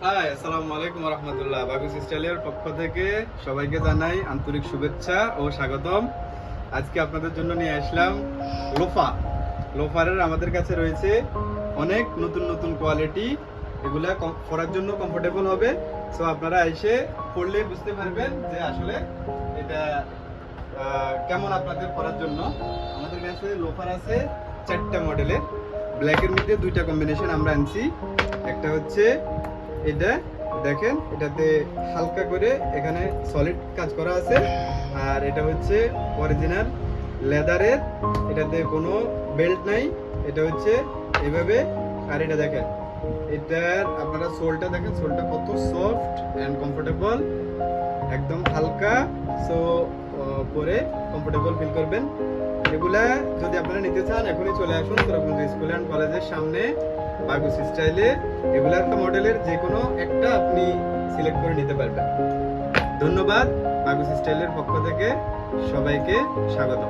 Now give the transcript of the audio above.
High, আসসালামু আলাইকুম রহমতুল্লাহ। বাগুস স্টাইলের পক্ষ থেকে সবাইকে জানাই আন্তরিক শুভেচ্ছা ও স্বাগতম। আজকে আপনাদের জন্য নিয়ে আসলাম লোফারের আমাদের কাছে রয়েছে অনেক নতুন নতুন কোয়ালিটি। এগুলা পরার জন্য কমফোর্টেবল হবে। সো আপনারা এসে পড়লে বুঝতে পারবেন যে আসলে এটা কেমন আপনাদের পরার জন্য। আমাদের কাছে লোফার আছে 4টা মডেলের। ব্ল্যাকের মধ্যে 2টা কম্বিনেশন আমরা আনছি। একটা হচ্ছে এটা দেখেন, এটাতে হালকা করে এখানে সলিড কাজ করা আছে। আর এটা হচ্ছে অরিজিনাল লেদারের, এটাতে কোনো বেল্ট নাই। এটা হচ্ছে এভাবে। আর এটা দেখেন, এটার আপনারা সোলটা দেখেন, সোলটা কত সফট অ্যান্ড কমফোর্টেবল, একদম হালকা। সো পরে কমফোর্টেবল ফিল করবেন। এগুলা যদি আপনারা নিতে চান এখনই চলে আসুন তুরাগঞ্জ স্কুল অ্যান্ড কলেজের সামনে বাগুস স্টাইলে। এগুলার মডেলের যে কোনো একটা আপনি সিলেক্ট করে নিতে পারবেন। ধন্যবাদ। বাগুস স্টাইলের পক্ষ থেকে সবাইকে স্বাগত।